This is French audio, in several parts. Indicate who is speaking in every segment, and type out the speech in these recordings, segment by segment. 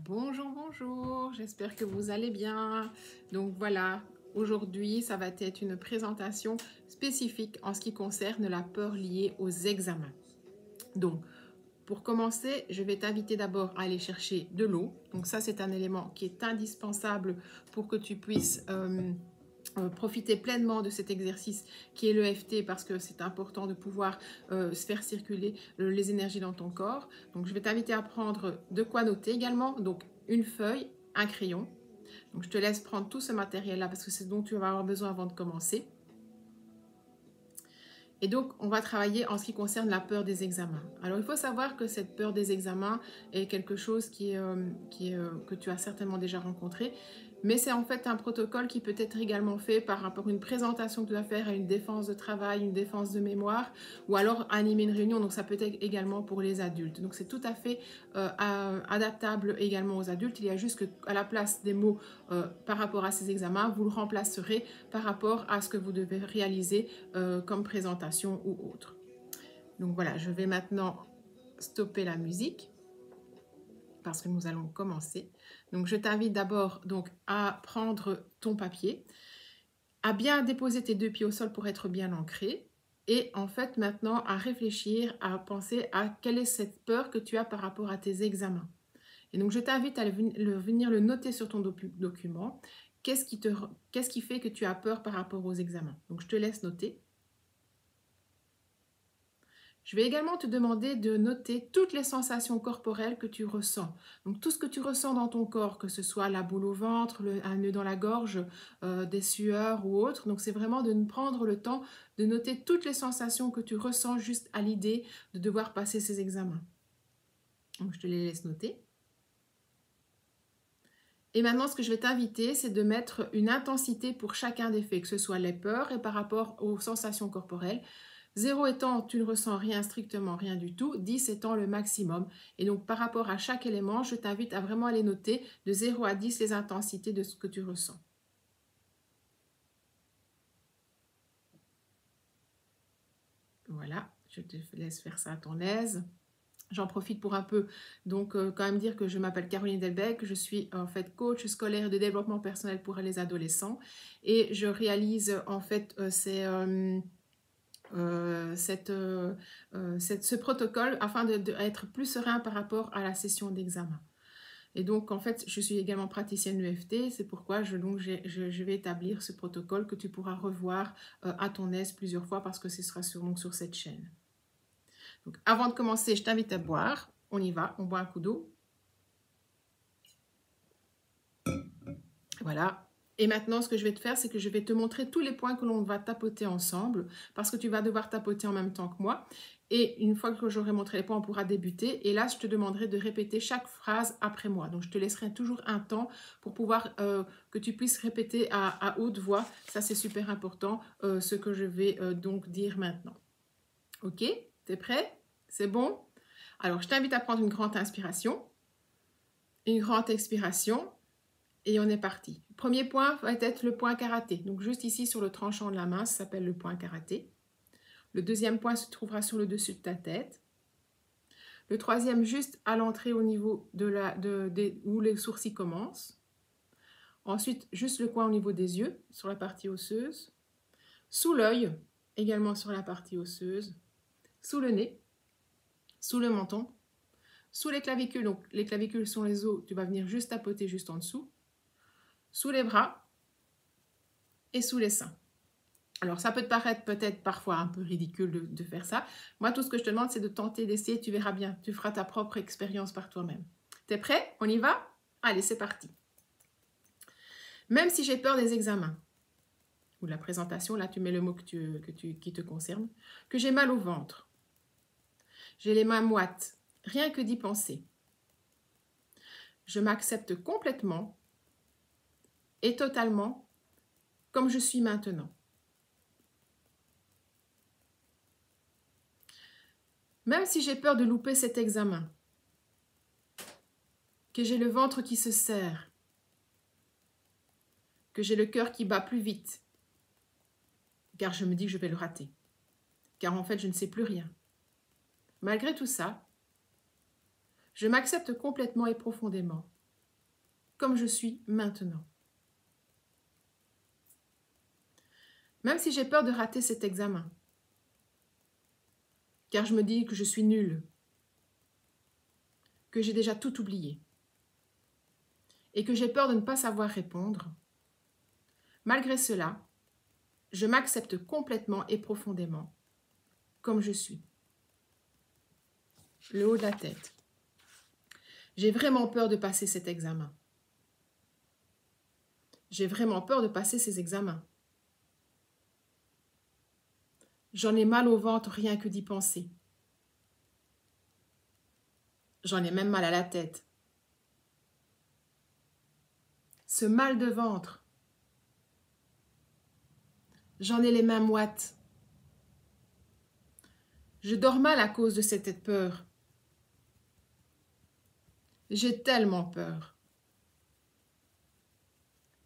Speaker 1: Bonjour, bonjour, j'espère que vous allez bien. Donc voilà, aujourd'hui, ça va être une présentation spécifique en ce qui concerne la peur liée aux examens. Donc, pour commencer, je vais t'inviter d'abord à aller chercher de l'eau. Donc ça, c'est un élément qui est indispensable pour que tu puisses profiter pleinement de cet exercice qui est l'EFT parce que c'est important de pouvoir se faire circuler les énergies dans ton corps. Donc je vais t'inviter à prendre de quoi noter également, donc une feuille, un crayon. Donc je te laisse prendre tout ce matériel-là parce que c'est ce dont tu vas avoir besoin avant de commencer. Et donc, on va travailler en ce qui concerne la peur des examens. Alors, il faut savoir que cette peur des examens est quelque chose que tu as certainement déjà rencontré, mais c'est en fait un protocole qui peut être également fait par rapport à une présentation que tu dois faire à une défense de travail, une défense de mémoire, ou alors animer une réunion. Donc, ça peut être également pour les adultes. Donc, c'est tout à fait adaptable également aux adultes. Il y a juste qu'à la place des mots par rapport à ces examens, vous le remplacerez par rapport à ce que vous devez réaliser comme présentation ou autre. Donc voilà, je vais maintenant stopper la musique parce que nous allons commencer. Donc je t'invite d'abord donc à prendre ton papier, à bien déposer tes deux pieds au sol pour être bien ancré et en fait maintenant à réfléchir, à penser à quelle est cette peur que tu as par rapport à tes examens. Et donc je t'invite à venir le noter sur ton document. Qu'est-ce qui fait que tu as peur par rapport aux examens? Donc je te laisse noter. Je vais également te demander de noter toutes les sensations corporelles que tu ressens. Donc tout ce que tu ressens dans ton corps, que ce soit la boule au ventre, un nœud dans la gorge, des sueurs ou autre. Donc c'est vraiment de prendre le temps de noter toutes les sensations que tu ressens juste à l'idée de devoir passer ces examens. Donc je te les laisse noter. Et maintenant, ce que je vais t'inviter, c'est de mettre une intensité pour chacun des faits, que ce soit les peurs et par rapport aux sensations corporelles. 0 étant, tu ne ressens rien, strictement rien du tout. 10 étant le maximum. Et donc, par rapport à chaque élément, je t'invite à vraiment aller noter de 0 à 10 les intensités de ce que tu ressens. Voilà, je te laisse faire ça à ton aise. J'en profite pour un peu, donc quand même dire que je m'appelle Caroline Delbecq, je suis en fait coach scolaire de développement personnel pour les adolescents et je réalise en fait ce protocole afin d'être plus serein par rapport à la session d'examen. Et donc en fait je suis également praticienne EFT, c'est pourquoi je vais établir ce protocole que tu pourras revoir à ton aise plusieurs fois parce que ce sera sur cette chaîne. Donc, avant de commencer, je t'invite à boire. On y va, on boit un coup d'eau. Voilà. Et maintenant, ce que je vais te faire, c'est que je vais te montrer tous les points que l'on va tapoter ensemble, parce que tu vas devoir tapoter en même temps que moi. Et une fois que j'aurai montré les points, on pourra débuter. Et là, je te demanderai de répéter chaque phrase après moi. Donc, je te laisserai toujours un temps pour pouvoir que tu puisses répéter à haute voix. Ça, c'est super important, ce que je vais donc dire maintenant. Ok? T'es prêt? C'est bon? Alors, je t'invite à prendre une grande inspiration, une grande expiration, et on est parti. Le premier point va être le point karaté. Donc, juste ici sur le tranchant de la main, ça s'appelle le point karaté. Le deuxième point se trouvera sur le dessus de ta tête. Le troisième, juste à l'entrée au niveau où les sourcils commencent. Ensuite, juste le coin au niveau des yeux, sur la partie osseuse. Sous l'œil, également sur la partie osseuse. Sous le nez, sous le menton. Sous les clavicules, donc les clavicules sont les os, tu vas venir juste tapoter juste en dessous. Sous les bras et sous les seins. Alors, ça peut te paraître peut-être parfois un peu ridicule de faire ça. Moi, tout ce que je te demande, c'est de tenter, d'essayer, tu verras bien. Tu feras ta propre expérience par toi-même. T'es prêt? On y va? Allez, c'est parti. Même si j'ai peur des examens, ou de la présentation, là tu mets le mot qui te concerne, que j'ai mal au ventre, j'ai les mains moites, rien que d'y penser. Je m'accepte complètement et totalement comme je suis maintenant. Même si j'ai peur de louper cet examen, que j'ai le ventre qui se serre, que j'ai le cœur qui bat plus vite, car je me dis que je vais le rater, car en fait je ne sais plus rien. Malgré tout ça, je m'accepte complètement et profondément comme je suis maintenant. Même si j'ai peur de rater cet examen, car je me dis que je suis nulle, que j'ai déjà tout oublié, et que j'ai peur de ne pas savoir répondre, malgré cela, je m'accepte complètement et profondément, comme je suis. Le haut de la tête. J'ai vraiment peur de passer cet examen. J'ai vraiment peur de passer ces examens. J'en ai mal au ventre rien que d'y penser. J'en ai même mal à la tête. Ce mal de ventre, j'en ai les mains moites. Je dors mal à cause de cette peur. J'ai tellement peur.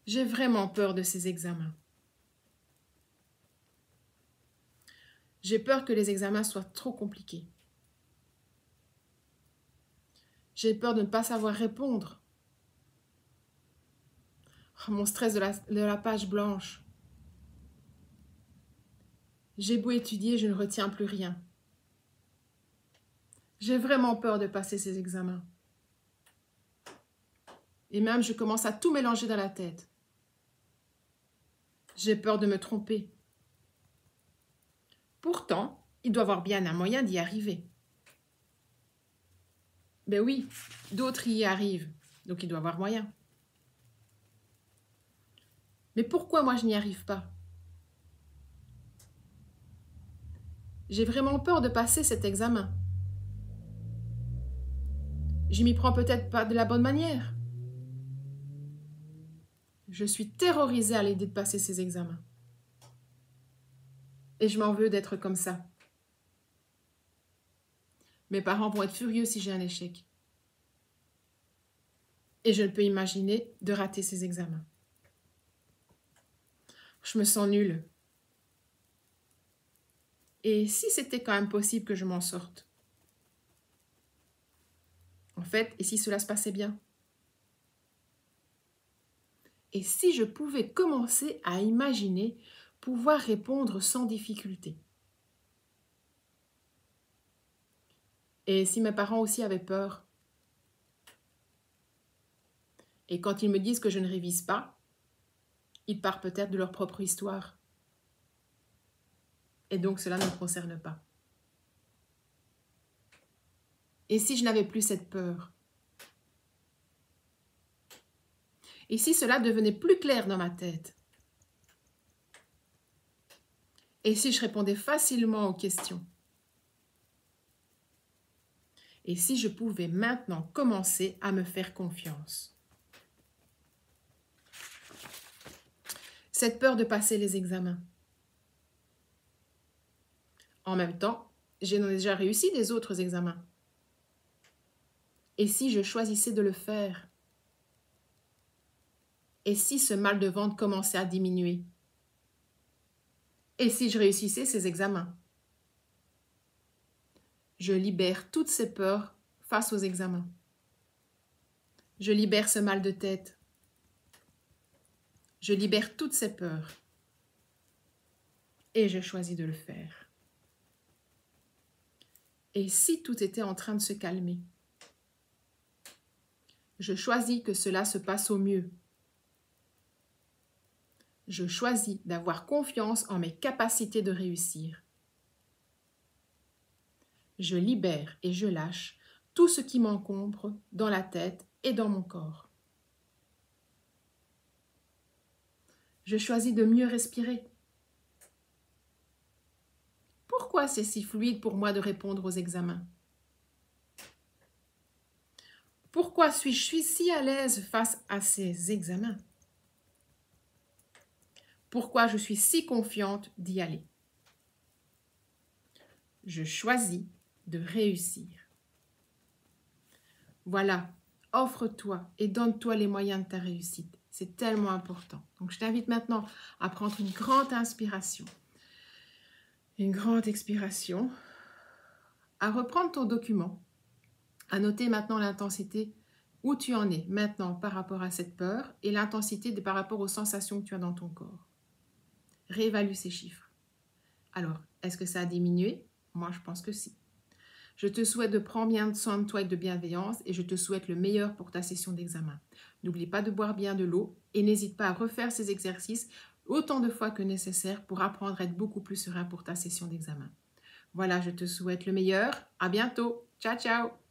Speaker 1: J'ai vraiment peur de ces examens. J'ai peur que les examens soient trop compliqués. J'ai peur de ne pas savoir répondre. Oh, mon stress de la page blanche. J'ai beau étudier, je ne retiens plus rien. J'ai vraiment peur de passer ces examens. Et même, je commence à tout mélanger dans la tête. J'ai peur de me tromper. Pourtant, il doit y avoir bien un moyen d'y arriver. Ben oui, d'autres y arrivent, donc il doit y avoir moyen. Mais pourquoi moi je n'y arrive pas? J'ai vraiment peur de passer cet examen. Je m'y prends peut-être pas de la bonne manière. Je suis terrorisée à l'idée de passer ces examens. Et je m'en veux d'être comme ça. Mes parents vont être furieux si j'ai un échec. Et je ne peux imaginer de rater ces examens. Je me sens nulle. Et si c'était quand même possible que je m'en sorte? En fait, et si cela se passait bien? Et si je pouvais commencer à imaginer pouvoir répondre sans difficulté? Et si mes parents aussi avaient peur? Et quand ils me disent que je ne révise pas, ils partent peut-être de leur propre histoire. Et donc cela ne me concerne pas. Et si je n'avais plus cette peur? Et si cela devenait plus clair dans ma tête? Et si je répondais facilement aux questions? Et si je pouvais maintenant commencer à me faire confiance? Cette peur de passer les examens. En même temps, j'ai déjà réussi des autres examens. Et si je choisissais de le faire? Et si ce mal de ventre commençait à diminuer? Et si je réussissais ces examens? Je libère toutes ces peurs face aux examens. Je libère ce mal de tête. Je libère toutes ces peurs. Et je choisis de le faire. Et si tout était en train de se calmer? Je choisis que cela se passe au mieux. Je choisis d'avoir confiance en mes capacités de réussir. Je libère et je lâche tout ce qui m'encombre dans la tête et dans mon corps. Je choisis de mieux respirer. Pourquoi c'est si fluide pour moi de répondre aux examens? Pourquoi suis-je si à l'aise face à ces examens? Pourquoi je suis si confiante d'y aller? Je choisis de réussir. Voilà, offre-toi et donne-toi les moyens de ta réussite. C'est tellement important. Donc, je t'invite maintenant à prendre une grande inspiration, une grande expiration, à reprendre ton document, à noter maintenant l'intensité où tu en es maintenant par rapport à cette peur et l'intensité par rapport aux sensations que tu as dans ton corps. Réévalue ces chiffres. Alors, est-ce que ça a diminué? Moi, je pense que si. Je te souhaite de prendre bien soin de toi et de bienveillance et je te souhaite le meilleur pour ta session d'examen. N'oublie pas de boire bien de l'eau et n'hésite pas à refaire ces exercices autant de fois que nécessaire pour apprendre à être beaucoup plus serein pour ta session d'examen. Voilà, je te souhaite le meilleur. À bientôt. Ciao, ciao.